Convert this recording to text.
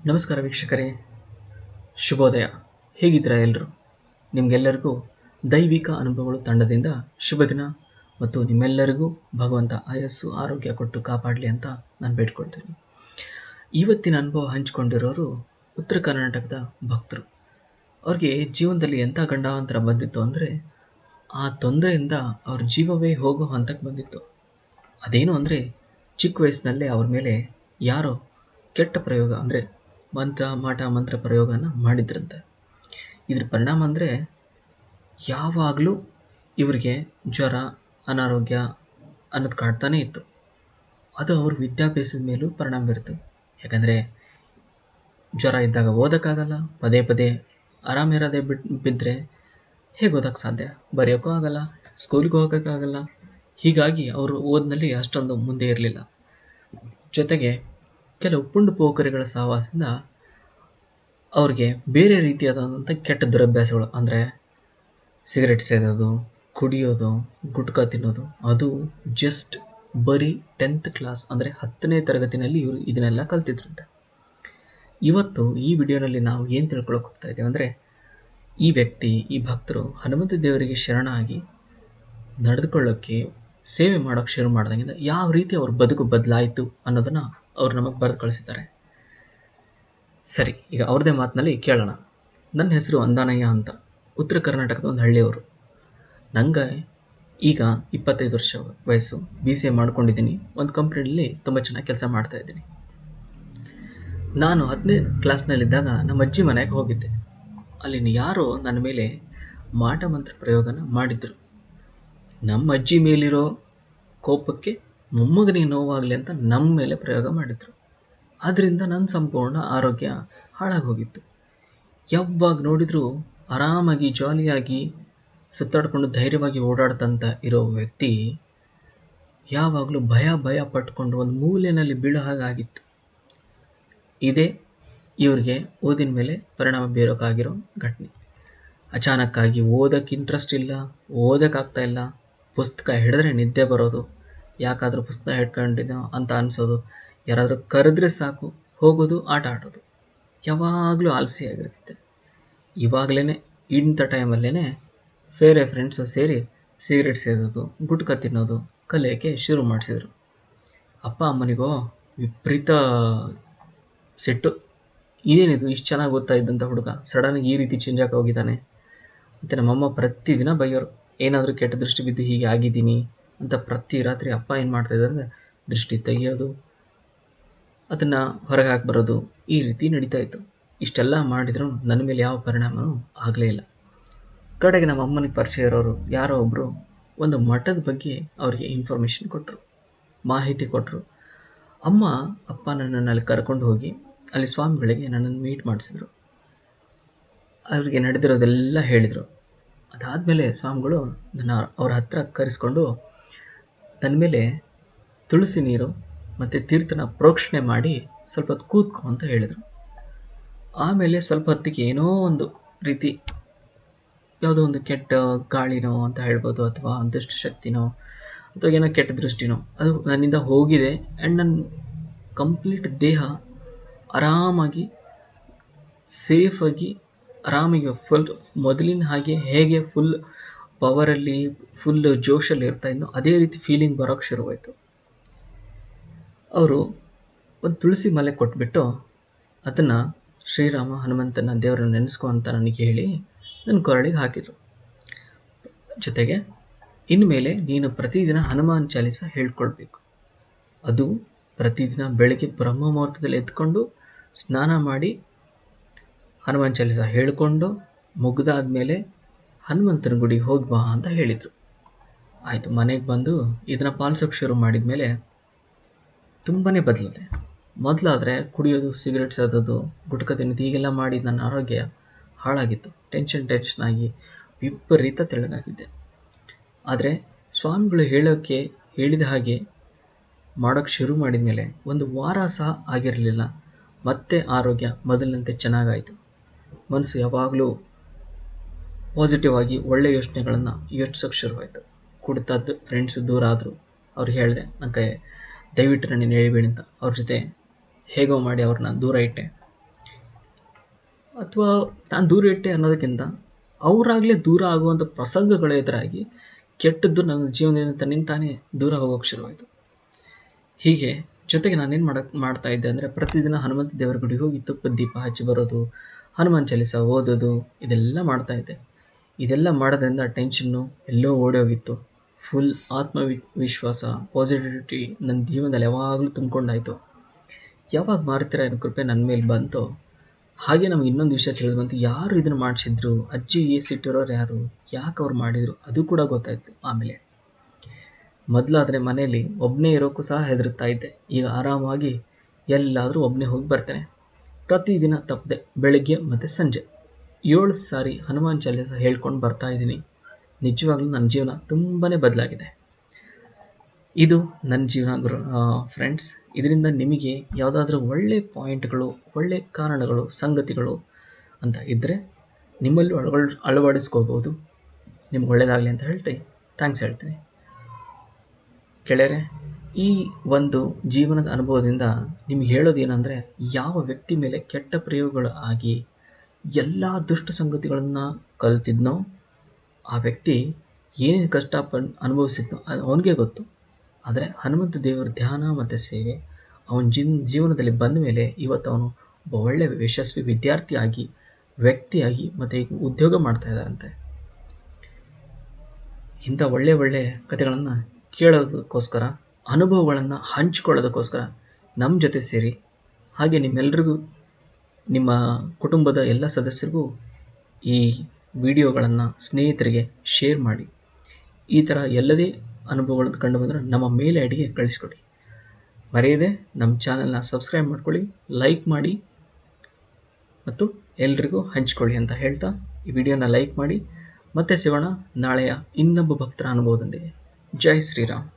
ನಮಸ್ಕಾರ ವೀಕ್ಷಕರೇ, ಶುಭೋದಯ. ಹೇಗಿದ್ದೀರಾ ಎಲ್ಲರೂ? ನಿಮಗೆಲ್ಲರಿಗೂ ದೈವಿಕ ಅನುಭವಗಳು ತಂಡದಿಂದ ಶುಭ ದಿನ ಮತ್ತು ನಿಮ್ಮೆಲ್ಲರಿಗೂ ಭಗವಂತ ಆಯಸ್ಸು ಆರೋಗ್ಯ ಕೊಟ್ಟು ಕಾಪಾಡಲಿ ಅಂತ ನಾನು ಬೇಡ್ಕೊಳ್ತೀನಿ. ಇವತ್ತಿನ ಅನುಭವ ಹಂಚಿಕೊಂಡಿರೋರು ಉತ್ತರ ಕರ್ನಾಟಕದ ಭಕ್ತರು. ಅವ್ರಿಗೆ ಜೀವನದಲ್ಲಿ ಎಂಥ ಗಂಡಾಂತರ ಬಂದಿತ್ತು ಅಂದರೆ, ಆ ತೊಂದರೆಯಿಂದ ಅವ್ರ ಜೀವವೇ ಹೋಗೋ ಹಂತಕ್ಕೆ ಬಂದಿತ್ತು. ಅದೇನು ಅಂದರೆ, ಚಿಕ್ಕ ವಯಸ್ಸಿನಲ್ಲೇ ಅವ್ರ ಮೇಲೆ ಯಾರೋ ಕೆಟ್ಟ ಪ್ರಯೋಗ ಅಂದರೆ ಮಂತ್ರ ಪ್ರಯೋಗನ ಮಾಡಿದ್ರಂತೆ. ಇದ್ರ ಪರಿಣಾಮ ಅಂದರೆ ಯಾವಾಗಲೂ ಇವರಿಗೆ ಜ್ವರ, ಅನಾರೋಗ್ಯ ಅನ್ನೋದು ಕಾಡ್ತಾನೇ ಇತ್ತು. ಅದು ಅವ್ರ ವಿದ್ಯಾಭ್ಯಾಸದ ಮೇಲೂ ಪರಿಣಾಮ ಬೀರುತ್ತೆ. ಯಾಕಂದರೆ ಜ್ವರ ಇದ್ದಾಗ ಓದೋಕ್ಕಾಗಲ್ಲ, ಪದೇ ಪದೇ ಆರಾಮಿರೋದೇ ಬಿದ್ದರೆ ಹೇಗೆ ಓದೋಕ್ಕೆ ಸಾಧ್ಯ? ಬರೆಯೋಕ್ಕೂ ಆಗಲ್ಲ, ಸ್ಕೂಲಿಗೆ ಹೋಗೋಕ್ಕಾಗಲ್ಲ. ಹೀಗಾಗಿ ಅವರು ಓದಿನಲ್ಲಿ ಅಷ್ಟೊಂದು ಮುಂದೆ ಇರಲಿಲ್ಲ. ಜೊತೆಗೆ ಕೆಲವು ಪುಂಡು ಪೋಖರಿಗಳ ಸಹವಾಸದಿಂದ ಅವ್ರಿಗೆ ಬೇರೆ ರೀತಿಯಾದಂಥ ಕೆಟ್ಟ ದುರಭ್ಯಾಸಗಳು ಅಂದರೆ ಸಿಗರೆಟ್ ಸೇದೋದು, ಕುಡಿಯೋದು, ಗುಟ್ಕಾ ತಿನ್ನೋದು, ಅದು ಜಸ್ಟ್ ಬರೀ 10th ಕ್ಲಾಸ್ ಅಂದರೆ 10ನೇ ತರಗತಿನಲ್ಲಿ ಇವರು ಇದನ್ನೆಲ್ಲ ಕಲ್ತಿದ್ರಂತೆ. ಇವತ್ತು ಈ ವಿಡಿಯೋನಲ್ಲಿ ನಾವು ಏನು ತಿಳ್ಕೊಳಕ್ಕೆ ಹೋಗ್ತಾ ಇದ್ದೇವೆ ಅಂದರೆ, ಈ ವ್ಯಕ್ತಿ, ಈ ಭಕ್ತರು ಹನುಮಂತ ದೇವರಿಗೆ ಶರಣಾಗಿ ನಡೆದುಕೊಳ್ಳೋಕ್ಕೆ, ಸೇವೆ ಮಾಡೋಕ್ಕೆ ಶುರು ಮಾಡಿದಾಗಿಂದ ಯಾವ ರೀತಿ ಅವ್ರ ಬದುಕು ಬದಲಾಯಿತು ಅನ್ನೋದನ್ನು ಅವ್ರು ನಮಗೆ ಬರೆದು ಕಳಿಸಿದ್ದಾರೆ. ಸರಿ, ಈಗ ಅವ್ರದ್ದೇ ಮಾತಿನಲ್ಲಿ ಕೇಳೋಣ. ನನ್ನ ಹೆಸರು ಅಂದಾನಯ್ಯ ಅಂತ, ಉತ್ತರ ಕರ್ನಾಟಕದ ಒಂದು ಹಳ್ಳಿಯವರು. ನನಗೆ ಈಗ 25 ವರ್ಷ ವಯಸ್ಸು. BCA ಮಾಡ್ಕೊಂಡಿದ್ದೀನಿ. ಒಂದು ಕಂಪ್ನಿಯಲ್ಲಿ ತುಂಬ ಚೆನ್ನಾಗಿ ಕೆಲಸ ಮಾಡ್ತಾಯಿದ್ದೀನಿ. ನಾನು 10ನೇ ಕ್ಲಾಸ್ನಲ್ಲಿದ್ದಾಗ ನಮ್ಮ ಅಜ್ಜಿ ಮನೆಗೆ ಹೋಗಿದ್ದೆ. ಅಲ್ಲಿನ ಯಾರೋ ನನ್ನ ಮೇಲೆ ಮಾಟ ಮಂತ್ರ ಪ್ರಯೋಗನ ಮಾಡಿದ್ರು. ನಮ್ಮ ಅಜ್ಜಿ ಮೇಲಿರೋ ಕೋಪಕ್ಕೆ ಮೊಮ್ಮಗನಿಗೆ ನೋವಾಗಲಿ ಅಂತ ನಮ್ಮ ಮೇಲೆ ಪ್ರಯೋಗ ಮಾಡಿದರು. ಆದ್ದರಿಂದ ನನ್ನ ಸಂಪೂರ್ಣ ಆರೋಗ್ಯ ಹಾಳಾಗಿ ಹೋಗಿತ್ತು. ಯಾವಾಗ ನೋಡಿದರೂ ಆರಾಮಾಗಿ ಜಾಲಿಯಾಗಿ ಸುತ್ತಾಡಿಕೊಂಡು ಧೈರ್ಯವಾಗಿ ಓಡಾಡ್ತಂತ ಇರೋ ವ್ಯಕ್ತಿ ಯಾವಾಗಲೂ ಭಯ ಪಟ್ಕೊಂಡು ಒಂದು ಮೂಲೆಯಲ್ಲಿ ಬೀಳೋ ಹಾಗಾಗಿತ್ತು. ಇದೇ ಇವ್ರಿಗೆ ಓದಿನ ಮೇಲೆ ಪರಿಣಾಮ ಬೀರೋಕ್ಕಾಗಿರೋ ಘಟನೆ. ಅಚಾನಕ್ಕಾಗಿ ಓದೋಕ್ಕೆ ಇಂಟ್ರೆಸ್ಟ್ ಇಲ್ಲ, ಓದೋಕ್ಕಾಗ್ತಾಯಿಲ್ಲ. ಪುಸ್ತಕ ಹಿಡಿದ್ರೆ ನಿದ್ದೆ ಬರೋದು, ಯಾಕಾದರೂ ಪುಸ್ತಕ ಹಿಡ್ಕೊಂಡಿದ್ದೋ ಅಂತ ಅನಿಸೋದು. ಯಾರಾದರೂ ಕರೆದ್ರೆ ಸಾಕು ಹೋಗೋದು, ಆಟ ಆಡೋದು. ಯಾವಾಗಲೂ ಆಲಸಿಯಾಗಿರ್ತಿದ್ದೆ. ಇವಾಗಲೇ ಇಂಥ ಟೈಮಲ್ಲೇ ಬೇರೆ ಫ್ರೆಂಡ್ಸು ಸೇರಿ ಸಿಗರೇಟ್ ಸೇದೋದು, ಗುಟ್ಕಾ ತಿನ್ನೋದು ಕಲಿಯೋಕ್ಕೆ ಶುರು ಮಾಡಿಸಿದ್ರು. ಅಪ್ಪ ಅಮ್ಮನಿಗೋ ವಿಪರೀತ ಸಿಟ್ಟು. ಇದೇನಿದು, ಇಷ್ಟು ಚೆನ್ನಾಗಿ ಓದ್ತಾ ಇದ್ದಂಥ ಹುಡುಗ ಸಡನ್ನಾಗಿ ಈ ರೀತಿ ಚೇಂಜ್ ಆಗಿ ಹೋಗಿದ್ದಾನೆ ಮತ್ತು ನಮ್ಮಮ್ಮ ಪ್ರತಿದಿನ ಬೈಯೋರು. ಏನಾದರೂ ಕೆಟ್ಟ ದೃಷ್ಟಿ ಬಿದ್ದು ಹೀಗೆ ಆಗಿದ್ದೀನಿ ಅಂತ ಪ್ರತಿ ರಾತ್ರಿ ಅಪ್ಪ ಏನು ಮಾಡ್ತಾಯಿದ್ದಾರೆ ಅಂದರೆ ದೃಷ್ಟಿ ತೆಗೆಯೋದು, ಅದನ್ನು ಹೊರಗೆ ಹಾಕಿ ಬರೋದು, ಈ ರೀತಿ ನಡೀತಾ ಇತ್ತು. ಇಷ್ಟೆಲ್ಲ ಮಾಡಿದ್ರು ನನ್ನ ಮೇಲೆ ಯಾವ ಪರಿಣಾಮವೂ ಆಗಲೇ ಇಲ್ಲ. ಕಡೆಗೆ ನಮ್ಮ ಅಮ್ಮನಿಗೆ ಪರಿಚಯ ಇರೋರು ಯಾರೋ ಒಬ್ಬರು ಒಂದು ಮಠದ ಬಗ್ಗೆ ಅವರಿಗೆ ಇನ್ಫಾರ್ಮೇಷನ್ ಕೊಟ್ಟರು, ಮಾಹಿತಿ ಕೊಟ್ಟರು. ಅಮ್ಮ ಅಪ್ಪ ನನ್ನನ್ನು ಅಲ್ಲಿ ಕರ್ಕೊಂಡು ಹೋಗಿ ಅಲ್ಲಿ ಸ್ವಾಮಿಗಳಿಗೆ ನನ್ನನ್ನು ಮೀಟ್ ಮಾಡಿಸಿದ್ರು. ಅವರಿಗೆ ನಡೆದಿರೋದೆಲ್ಲ ಹೇಳಿದರು. ಅದಾದಮೇಲೆ ಸ್ವಾಮಿಗಳು ನನ್ನ ಅವ್ರ ಹತ್ರ ಕರೆಸ್ಕೊಂಡು ನನ್ನ ಮೇಲೆ ತುಳಸಿ ನೀರು ಮತ್ತು ತೀರ್ಥನ ಪ್ರೋಕ್ಷಣೆ ಮಾಡಿ ಸ್ವಲ್ಪ ಹೊತ್ತು ಕೂತ್ಕೊ ಅಂತ ಹೇಳಿದರು. ಆಮೇಲೆ ಸ್ವಲ್ಪ ಹೊತ್ತಿಗೆ ಏನೋ ಒಂದು ರೀತಿ ಯಾವುದೋ ಒಂದು ಕೆಟ್ಟ ಗಾಳಿನೋ ಅಂತ ಹೇಳ್ಬೋದು, ಅಥವಾ ಒಂದಷ್ಟು ಶಕ್ತಿನೋ ಅಥವಾ ಏನೋ ಕೆಟ್ಟ ದೃಷ್ಟಿನೋ ಅದು ನನ್ನಿಂದ ಹೋಗಿದೆ. ಆ್ಯಂಡ್ ನನ್ನ ಕಂಪ್ಲೀಟ್ ದೇಹ ಆರಾಮಾಗಿ ಸೇಫಾಗಿ ಆರಾಮಾಗಿ ಫುಲ್ ಮೊದಲಿನ ಹಾಗೆ ಹೇಗೆ ಫುಲ್ ಪವರಲ್ಲಿ ಫುಲ್ ಜೋಶಲ್ಲಿ ಇರ್ತಾಯಿದ್ನೋ ಅದೇ ರೀತಿ ಫೀಲಿಂಗ್ ಬರೋಕ್ಕೆ ಶುರುವಾಯಿತು. ಅವರು ಒಂದು ತುಳಸಿ ಮಾಲೆ ಕೊಟ್ಬಿಟ್ಟು ಅದನ್ನು ಶ್ರೀರಾಮ ಹನುಮಂತನ ದೇವರನ್ನು ನೆನೆಸ್ಕೊ ಅಂತ ನನಗೆ ಹೇಳಿ ನನ್ನ ಕೊರಳಿಗೆ ಹಾಕಿದರು. ಜೊತೆಗೆ ಇನ್ಮೇಲೆ ನೀನು ಪ್ರತಿದಿನ ಹನುಮಾನ್ ಚಾಲೀಸ ಹೇಳ್ಕೊಳ್ಬೇಕು. ಅದು ಪ್ರತಿದಿನ ಬೆಳಗ್ಗೆ ಬ್ರಹ್ಮ ಮುಹೂರ್ತದಲ್ಲಿ ಎದ್ಕೊಂಡು ಸ್ನಾನ ಮಾಡಿ ಹನುಮಾನ್ ಚಾಲೀಸ ಹೇಳಿಕೊಂಡು ಮುಗಿದಾದ್ಮೇಲೆ ಹನುಮಂತನ ಗುಡಿಗೆ ಹೋಗಿ ಬಾ ಅಂತ ಹೇಳಿದರು. ಆಯಿತು, ಮನೆಗೆ ಬಂದು ಇದನ್ನು ಪಾಲಿಸೋಕ್ಕೆ ಶುರು ಮಾಡಿದ ಮೇಲೆ ತುಂಬಾ ಬದಲಿದೆ. ಮೊದಲಾದರೆ ಕುಡಿಯೋದು, ಸಿಗರೇಟ್ ಸೇದೋದು, ಗುಟ್ಕಾ ತಿನ್ನೋದು ಹೀಗೆಲ್ಲ ಮಾಡಿ ನನ್ನ ಆರೋಗ್ಯ ಹಾಳಾಗಿತ್ತು. ಟೆನ್ಷನ್ ಆಗಿ ವಿಪರೀತ ತೆಳ್ಳಗಾಗಿದ್ದೆ. ಆದರೆ ಸ್ವಾಮಿಗಳು ಹೇಳಿದ ಹಾಗೆ ಮಾಡೋಕ್ಕೆ ಶುರು ಮಾಡಿದ ಮೇಲೆ ಒಂದು ವಾರ ಸಹ ಆಗಿರಲಿಲ್ಲ, ಮತ್ತೆ ಆರೋಗ್ಯ ಮೊದಲಿನಂತೆ ಚೆನ್ನಾಗಾಯಿತು. ಮನಸ್ಸು ಯಾವಾಗಲೂ ಪಾಸಿಟಿವ್ ಆಗಿ ಒಳ್ಳೆಯ ಯೋಚನೆಗಳನ್ನು ಯೋಚಿಸೋಕ್ಕೆ ಶುರುವಾಯಿತು. ಕುಡ್ತದ್ದು ಫ್ರೆಂಡ್ಸು ದೂರ ಆದರು. ಅವ್ರಿಗೆ ಹೇಳಿದೆ, ನನಗೆ ದಯವಿಟ್ಟು ನನ್ನ ಹೇಳ್ಬೇಡಿ ಅಂತ. ಅವ್ರ ಜೊತೆ ಹೇಗೋ ಮಾಡಿ ಅವ್ರನ್ನ ದೂರ ಇಟ್ಟೆ. ಅಥವಾ ನಾನು ದೂರ ಇಟ್ಟೆ ಅನ್ನೋದಕ್ಕಿಂತ ಅವರಾಗಲೇ ದೂರ ಆಗುವಂಥ ಪ್ರಸಂಗಗಳು ಎದುರಾಗಿ ಕೆಟ್ಟದ್ದು ನನ್ನ ಜೀವನದಿಂದ ತನ್ನಿಂತಾನೇ ದೂರ ಹೋಗೋಕ್ಕೆ ಶುರುವಾಯಿತು. ಹೀಗೆ ಜೊತೆಗೆ ನಾನೇನು ಮಾಡ್ತಾ ಇದ್ದೆ ಅಂದರೆ, ಪ್ರತಿದಿನ ಹನುಮಂತ ದೇವರ ಗುಡಿಗೆ ಹೋಗಿ ತುಪ್ಪದ ದೀಪ ಹಚ್ಚಿ ಬರೋದು, ಹನುಮಾನ್ ಚಾಲೀಸ ಓದೋದು, ಇದೆಲ್ಲ ಮಾಡ್ತಾ ಇದ್ದೆ. ಇದೆಲ್ಲ ಮಾಡೋದ್ರಿಂದ ಟೆನ್ಷನ್ನು ಎಲ್ಲೋ ಓಡಿ ಹೋಗಿತ್ತು. ಫುಲ್ ವಿಶ್ವಾಸ, ಪಾಸಿಟಿವಿಟಿ ನನ್ನ ಜೀವನದಲ್ಲಿ ಯಾವಾಗಲೂ ತುಂಬಿಕೊಂಡಾಯಿತು. ಯಾವಾಗ ಮಾರುತಿರಾಯನ ಕೃಪೆ ನನ್ನ ಮೇಲೆ ಬಂತೋ, ಹಾಗೆ ನಮ್ಗೆ ಇನ್ನೊಂದು ವಿಷಯ ತಿಳಿದು ಬಂತು. ಯಾರು ಇದನ್ನು ಮಾಡಿಸಿದ್ರು, ಅಜ್ಜಿ ಸಿಟ್ಟಿರೋರು ಯಾರು, ಯಾಕೆ ಅವ್ರು ಮಾಡಿದರು, ಅದು ಕೂಡ ಗೊತ್ತಾಯಿತು. ಆಮೇಲೆ ಮೊದಲಾದರೆ ಮನೆಯಲ್ಲಿ ಒಬ್ಬನೇ ಇರೋಕ್ಕೂ ಸಹ ಹೆದರುತ್ತಾ ಇದ್ದೆ. ಈಗ ಆರಾಮಾಗಿ ಎಲ್ಲಾದರೂ ಒಬ್ಬನೇ ಹೋಗಿ ಬರ್ತೇನೆ. ಪ್ರತಿದಿನ ತಪ್ಪದೆ ಬೆಳಗ್ಗೆ ಮತ್ತು ಸಂಜೆ 7 ಸಾರಿ ಹನುಮಾನ್ ಚಾಲೀಸ ಹೇಳ್ಕೊಂಡು ಬರ್ತಾ ಇದ್ದೀನಿ. ನಿಜವಾಗ್ಲೂ ನನ್ನ ಜೀವನ ತುಂಬಾ ಬದಲಾಗಿದೆ. ಇದು ನನ್ನ ಜೀವನ ಫ್ರೆಂಡ್ಸ್. ಇದರಿಂದ ನಿಮಗೆ ಯಾವುದಾದ್ರೂ ಒಳ್ಳೆ ಪಾಯಿಂಟ್ಗಳು, ಒಳ್ಳೆ ಕಾರಣಗಳು, ಸಂಗತಿಗಳು ಅಂತ ಇದ್ದರೆ ನಿಮ್ಮಲ್ಲೂ ಅಳವಡಿಸ್ಕೋಬೋದು. ನಿಮ್ಗೆ ಒಳ್ಳೆಯದಾಗಲಿ ಅಂತ ಥ್ಯಾಂಕ್ಸ್ ಹೇಳ್ತೀನಿ. ಗೆಳೆಯರೆ, ಈ ಒಂದು ಜೀವನದ ಅನುಭವದಿಂದ ನಿಮ್ಗೆ ಹೇಳೋದೇನೆಂದರೆ, ಯಾವ ವ್ಯಕ್ತಿ ಮೇಲೆ ಕೆಟ್ಟ ಪ್ರಯೋಗಗಳು ಆಗಿ ಎಲ್ಲ ದುಷ್ಟ ಸಂಗತಿಗಳನ್ನು ಕಲಿತಿದ್ನೋ ಆ ವ್ಯಕ್ತಿ ಏನೇನು ಕಷ್ಟ ಅನುಭವಿಸಿದ್ನೋ ಅದು ಅವನಿಗೆ ಗೊತ್ತು. ಆದರೆ ಹನುಮಂತ ದೇವರ ಧ್ಯಾನ ಮತ್ತು ಸೇವೆ ಅವನ ಜೀವನದಲ್ಲಿ ಬಂದ ಮೇಲೆ ಇವತ್ತು ಅವನು ಒಬ್ಬ ಒಳ್ಳೆಯ ಯಶಸ್ವಿ ವಿದ್ಯಾರ್ಥಿಯಾಗಿ, ವ್ಯಕ್ತಿಯಾಗಿ ಮತ್ತು ಈಗ ಉದ್ಯೋಗ ಮಾಡ್ತಾ ಇದ್ದಾರಂತೆ. ಇಂಥ ಒಳ್ಳೆಯ ಕಥೆಗಳನ್ನು ಕೇಳೋದಕ್ಕೋಸ್ಕರ, ಅನುಭವಗಳನ್ನು ಹಂಚಿಕೊಳ್ಳೋದಕ್ಕೋಸ್ಕರ ನಮ್ಮ ಜೊತೆ ಸೇರಿ, ಹಾಗೆ ನಿಮ್ಮೆಲ್ಲರಿಗೂ, ನಿಮ್ಮ ಕುಟುಂಬದ ಎಲ್ಲ ಸದಸ್ಯರಿಗೂ ಈ ವಿಡಿಯೋಗಳನ್ನು ಸ್ನೇಹಿತರಿಗೆ ಶೇರ್ ಮಾಡಿ. ಈ ಥರ ಎಲ್ಲದೇ ಅನುಭವಗಳನ್ನು ಕಂಡು ಬಂದರೆ ನಮ್ಮ ಮೇಲ್ ಐಡಿಗೆ ಕಳಿಸ್ಕೊಡಿ. ಮರೆಯದೆ ನಮ್ಮ ಚಾನಲ್ನ ಸಬ್ಸ್ಕ್ರೈಬ್ ಮಾಡ್ಕೊಳ್ಳಿ, ಲೈಕ್ ಮಾಡಿ ಮತ್ತು ಎಲ್ರಿಗೂ ಹಂಚ್ಕೊಳ್ಳಿ ಅಂತ ಹೇಳ್ತಾ ಈ ವಿಡಿಯೋನ ಲೈಕ್ ಮಾಡಿ. ಮತ್ತೆ ಸಿಗೋಣ ನಾಳೆಯ ಇನ್ನೊಬ್ಬ ಭಕ್ತರ ಅನುಭವದೊಂದಿಗೆ. ಜೈ ಶ್ರೀರಾಮ್.